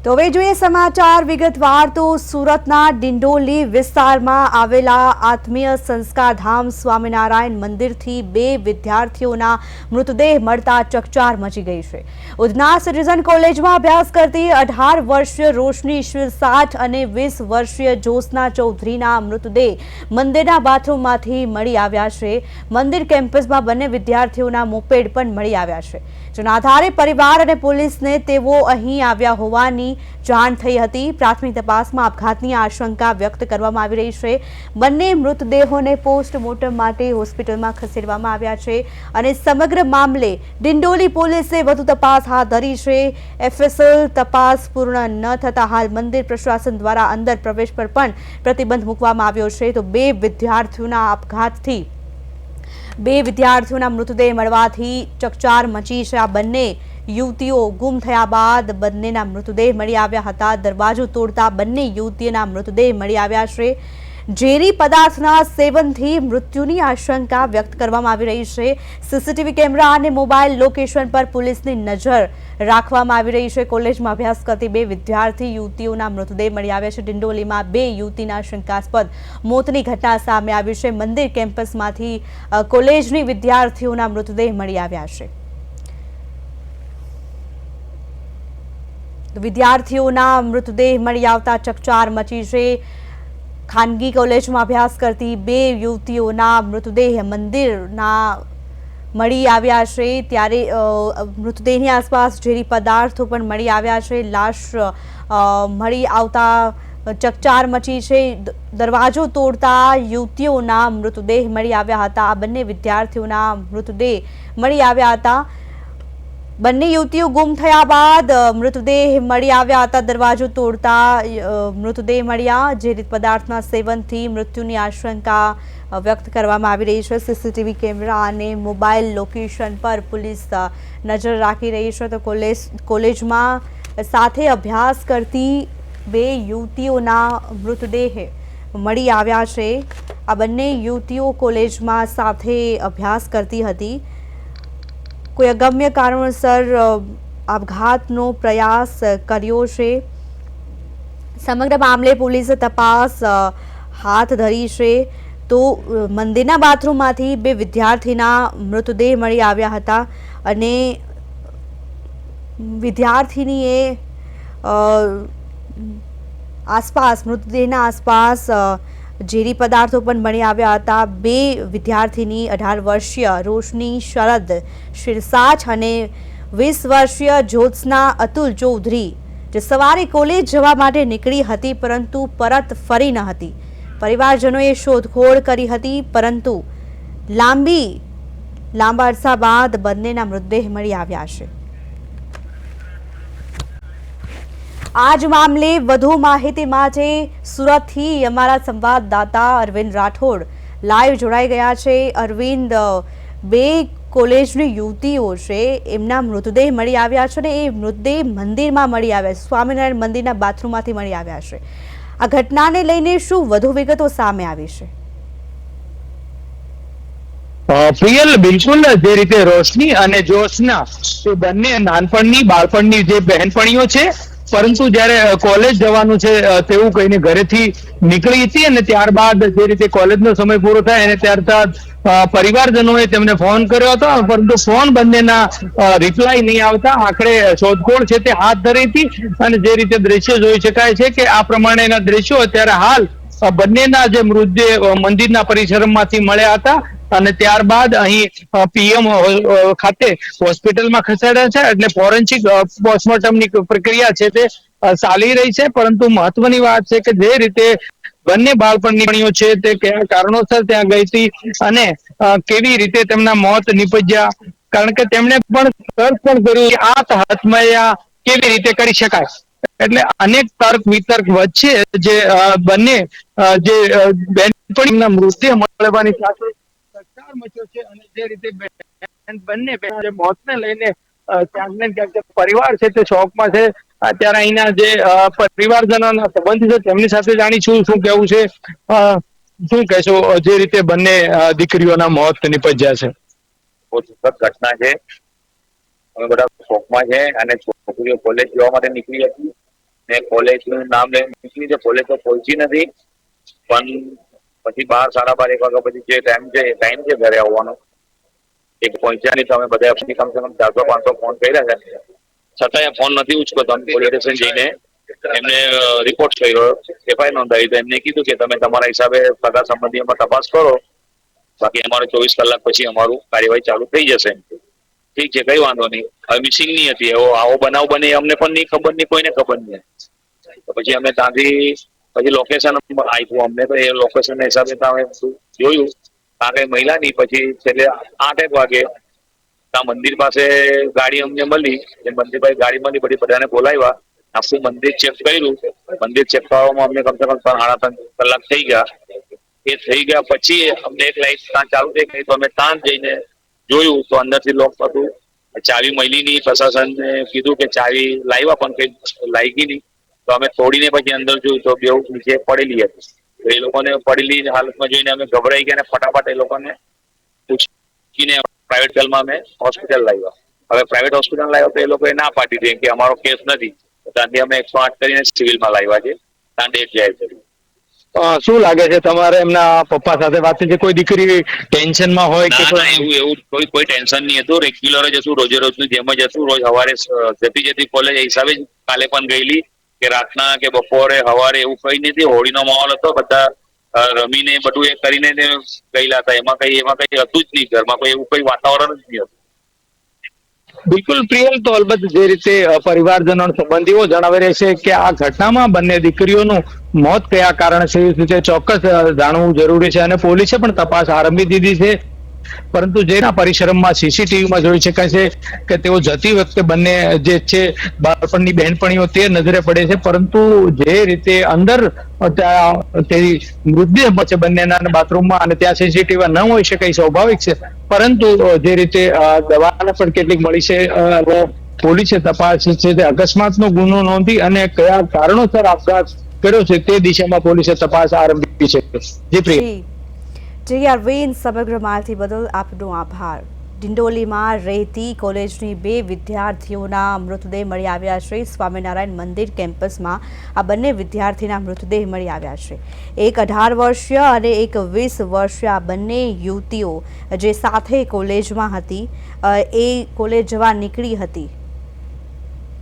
તો હવે જોઈએ સમાચાર વિગતવાર। તો સુરતના ડિંડોલી વિસ્તારમાં આવેલા આત્મીય સંસ્કારધામ સ્વામિનારાયણ મંદિરથી 2 વિદ્યાર્થીઓના મૃતદેહ મળતા ચકચાર મચી ગઈ છે। ઉધના સિટીઝન કોલેજમાં અભ્યાસ કરતી 18 વર્ષીય રોશની શિરસાઠ અને 20 વર્ષીય જ્યોત્સના ચૌધરીના મૃતદેહ મંદિરના બાથરૂમમાંથી મળી આવ્યા છે। મંદિર કેમ્પસમાં બંને વિદ્યાર્થીઓના મોપેડ પણ મળી આવ્યા છે, જેના આધારે પરિવાર અને પોલીસને તેઓ અહીં આવ્યા હોવાની જાણ થઈ હતી। પ્રાથમિક તપાસમાં આપઘાતની આશંકા વ્યક્ત કરવામાં આવી રહી છે। બંને મૃતદેહોને પોસ્ટમોર્ટમ માટે હોસ્પિટલમાં ખસેડવામાં આવ્યા છે અને સમગ્ર મામલે ડિંડોલી પોલીસે વધુ તપાસ હાથ ધરી છે। એફએસએલ તપાસ પૂર્ણ ન થતા હાલ મંદિર પ્રશાસન દ્વારા અંદર પ્રવેશ પર પણ પ્રતિબંધ મૂકવામાં આવ્યો છે। તો 2 વિદ્યાર્થીઓના આપઘાતથી 2 વિદ્યાર્થીઓના મૃતદેહ મળવાથી ચકચાર મચી છે। આ બંને યુવતીઓ ગુમ થયા બાદ બંનેના મૃતદેહ મળી આવ્યા હતા। દરવાજો તોડતા બંને યુવતીઓના મૃતદેહ મળી આવ્યા છે। ઝેરી પદાર્થના સેવનથી મૃત્યુની આશંકા વ્યક્ત કરવામાં આવી રહી છે। સીસીટીવી કેમેરા અને મોબાઈલ લોકેશન પર પોલીસની નજર રાખવામાં આવી રહી છે। કોલેજમાં અભ્યાસ કરતી 2 વિદ્યાર્થી યુવતીઓના મૃતદેહ મળી આવ્યા છે। ડિંડોલીમાં 2 યુવતીના શંકાસ્પદ મોતની ઘટના સામે આવી છે। મંદિર કેમ્પસમાંથી કોલેજની વિદ્યાર્થીઓના મૃતદેહ મળી આવ્યા છે। વિદ્યાર્થીઓના મૃતદેહ મળી આવતા ચકચાર મચી છે। ખાનગી કોલેજમાં અભ્યાસ કરતી 2 યુવતીઓના મૃતદેહ મંદિરના મળી આવ્યા છે, ત્યારે મૃતદેહની આસપાસ ઝેરી પદાર્થો પણ મળી આવ્યા છે। લાશ મળી આવતા ચકચાર મચી છે। દરવાજો તોડતા યુવતીઓના મૃતદેહ મળી આવ્યા હતા। આ બંને વિદ્યાર્થીઓના મૃતદેહ મળી આવ્યા હતા। બંને યુવતીઓ ગુમ થયા બાદ મૃતદેહ મળી આવ્યા હતા। દરવાજો તોડતા મૃતદેહ મળ્યા। ઝેરી પદાર્થના સેવનથી મૃત્યુની આશંકા વ્યક્ત કરવામાં આવી રહી છે। સીસીટીવી કેમેરા અને મોબાઈલ લોકેશન પર પોલીસ નજર રાખી રહી છે। તો કોલેજમાં સાથે અભ્યાસ કરતી 2 યુવતીઓના મૃતદેહ મળી આવ્યા છે। આ બંને યુવતીઓ કોલેજમાં સાથે અભ્યાસ કરતી હતી। કોઈ અગમ્ય કારણોસર આપઘાતનો પ્રયાસ કર્યો છે। સમગ્ર મામલે પોલીસે તપાસ હાથ ધરી છે। તો મંદિરના બાથરૂમમાંથી 2 વિદ્યાર્થીના મૃતદેહ મળી આવ્યા હતા અને વિદ્યાર્થીનીએ આસપાસ મૃતદેહના આસપાસ ઝેરી પદાર્થો પણ મળી આવ્યા હતા। 2 વિદ્યાર્થીની 18 વર્ષીય રોશની શરદ શિરસાઠ અને 20 વર્ષીય જ્યોત્સના અતુલ ચૌધરી જે સવારે કોલેજ જવા માટે નીકળી હતી, પરંતુ પરત ફરી ન હતી। પરિવારજનોએ શોધખોળ કરી હતી, પરંતુ લાંબા અરસા બાદ બંનેના મૃતદેહ મળી આવ્યા છે। આ જ મામલે વધુ માહિતી માટે સુરતથી અમારા સંવાદદાતા અરવિંદ રાઠોડ લાઈવ જોડાઈ ગયા છે। અરવિંદ, 2 કોલેજની યુવતીઓ છે, એમના મૃતદેહ મળી આવ્યા છે અને એ મૃતદેહ મંદિરમાં મળી આવ્યા છે, સ્વામિનારાયણ મંદિરના બાથરૂમમાંથી મળી આવ્યા છે। આ ઘટનાને લઈને શું વધુ વિગતો સામે આવી છે? પ્રિયલ, બિલકુલ જે રીતે રોશની અને જ્યોત્સના એ બંને નાનપણની બાળપણની જે બહેનપણીઓ છે, પરંતુ જયારે કોલેજ જવાનું છે તેવું કહીને ઘરેથી નીકળી હતી અને ત્યારબાદ જે રીતે કોલેજનો સમય પૂરો થાય અને ત્યારબાદ પરિવારજનોએ તેમને ફોન કર્યો હતો, પરંતુ ફોન બંનેના રિપ્લાય નહીં આવતા આખરે શોધખોળ છે તે હાથ ધરી હતી। અને જે રીતે દ્રશ્યો જોઈ શકાય છે કે આ પ્રમાણેના દ્રશ્યો અત્યારે હાલ બંનેના જે મૃતદેહ મંદિરના પરિસરમાંથી મળ્યા હતા અને ત્યારબાદ અહીં પીએમ ખાતે હોસ્પિટલમાં ખસેડ્યા છે। એટલે ફોરેન્સિક પોસ્ટમોર્ટમની પ્રક્રિયા છે તે ચાલી રહી છે, પરંતુ મહત્વની વાત છે કે જે રીતે બંને બાળપણની છે તે કયા કારણોસર ત્યાં ગઈ હતી અને કેવી રીતે તેમના મોત નીપજ્યા, કારણ કે તેમણે પણ સર્ચ પણ કર્યું આત્મહત્યા કેવી રીતે કરી શકાય। એટલે અનેક તર્ક વિતર્ક વચ્ચે જે બંને જે બેનપણીના મૃતદેહ મળવાની સાથે ચકચાર મચ્યો છે અને જે રીતે બંને મોતને લઈને ક્યાંક ને ક્યાંક પરિવાર છે તે શોકમાં છે। અત્યારે અહીંના જે પરિવારજનોના સંબંધ છે તેમની સાથે જાણીશું શું કેવું છે। શું કહેશો જે રીતે બંને દીકરીઓના મોત નીપજ્યા છે? બહુ દુઃખદ ઘટના છે। અમે બધા શોકમાં છે અને છોકરીઓ કોલેજ જવા માટે નીકળી હતી ને કોલેજનું નામ લઈને નીકળી છે. કોલેજ તો પહોંચી નથી, પણ પછી 12, 12:30 1 વાગ્યા પછી જે ટાઈમ છે ઘરે આવવાનો, એક પહોંચ્યા નહીં. તમે બધા કમસે કમ 400-500 ફોન કર્યા છે, છતાંય ફોન નથી ઉચકો. તમે પોલીસ સ્ટેશન જઈને એમને રિપોર્ટ કર્યો, એફઆઈઆર નોંધાવી, તો એમને કીધું કે તમે તમારા હિસાબે સગા સંબંધીઓમાં તપાસ કરો, બાકી અમારે 24 કલાક પછી અમારું કાર્યવાહી ચાલુ થઈ જશે. ઠીક છે, કઈ વાંધો નહીં. હવે મિસિંગ નહીં હતી, આવો બનાવ બને અમને પણ નહીં ખબર, નહીં કોઈને ખબર નહીં. તો પછી અમે ત્યાંથી પછી લોકેશન આપ્યું અમને, તો એ લોકેશન હિસાબે અમે જોયું ત્યાં કઈ મહિલા નહીં. પછી છેલ્લે 8 વાગે ત્યાં મંદિર પાસે ગાડી અમને મળી, એ મંદિર પાસે ગાડી મળી, પછી બધાને બોલાવ્યા, આખું મંદિર ચેક કર્યું. મંદિર ચેક કરવામાં અમને કમસે કમ 3.5 કલાક થઈ ગયા. એ થઈ ગયા પછી અમને એક લાઈટ ત્યાં ચાલુ થઈ ગઈ, તો અમે ત્યાં જઈને જોયું તો અંદરથી લોક હતું, ચાવી મળી નહીં. પ્રશાસનને કીધું કે ચાવી લાવ્યા, પણ કઈ લાગી નહીં. તો અમે તોડીને પછી અંદર જોયું તો બેઉ નીચે પડેલી હતી. તો એ લોકોને પડેલી હાલતમાં જોઈને અમે ગભરાઈ ગયા ને ફટાફટ એ લોકોને પૂછીને પ્રાઇવેટ હોસ્પિટલમાં અમે હોસ્પિટલ લાવ્યા. હવે પ્રાઇવેટ હોસ્પિટલ લાવ્યા તો એ લોકોએ ના પાડી દીધી કે અમારો કેસ નથી. ત્યાંથી અમે 108 કરીને સિવિલમાં લાવ્યા છે, ત્યાં ડેટ જાહેર કરી. શું લાગે છે તમારે એમના પપ્પા સાથે વાત થઈ છે? કોઈ દીકરી ટેન્શનમાં હોય કે ના, એવું કોઈ ટેન્શન નહીં હતું. રેગ્યુલર જ હતું, રોજે રોજનું જેમ જ હતું. રોજ સવારે જતી કોલેજ હિસાબે જ કાલે પણ ગયેલી, કે રાતના કે બપોરે સવારે એવું કઈ નથી. હોળીનો માહોલ હતો, બધા રમીને બધું એ કરીને ગયેલા હતા. એમાં કઈ હતું જ નહીં. ઘરમાં કોઈ એવું કઈ વાતાવરણ જ નહીં હતું. બિલકુલ પ્રિયલ, તો અલબત્ત જે રીતે પરિવારજનો સંબંધીઓ જણાવી રહ્યા છે કે આ ઘટનામાં બંને દીકરીઓનું મોત કયા કારણે છે ચોક્કસ જાણવું જરૂરી છે, અને પોલીસે પણ તપાસ આરંભી દીધી છે. પરંતુ જેના પરિસરમાં સીસીટીવીમાં જોઈ શકાય છે કે તેઓ જતી વખતે બંને જે છે બાળપણની બહેનપણીઓ તે નજરે પડે છે, પરંતુ જે રીતે અંદર તેની મૃતદેહ છે બંનેના બાથરૂમમાં, અને ત્યાં સીસીટીવી ન હોઈ શકે એ સ્વાભાવિક છે. પરંતુ જે રીતે દવાને પણ કેટલીક મળી છે, અને પોલીસે તપાસ છે તે અકસ્માતનો ગુનો નોંધી અને કયા કારણોસર આપઘાત કર્યો છે તે દિશામાં પોલીસે તપાસ આરંભી છે. જી પ્રિય. જી અરવિંદ, સમગ્ર માહિતી બદલ આપનો આભાર. ડિંડોલીમાં રહેતી કોલેજની 2 વિદ્યાર્થીઓના મૃતદેહ મળી આવ્યા છે. સ્વામિનારાયણ મંદિર કેમ્પસમાં આ બંને વિદ્યાર્થીના મૃતદેહ મળી આવ્યા છે. એક 18 વર્ષીય અને એક 20 વર્ષીય બંને યુવતીઓ જે સાથે કોલેજમાં હતી, એ કોલેજ જવા નીકળી હતી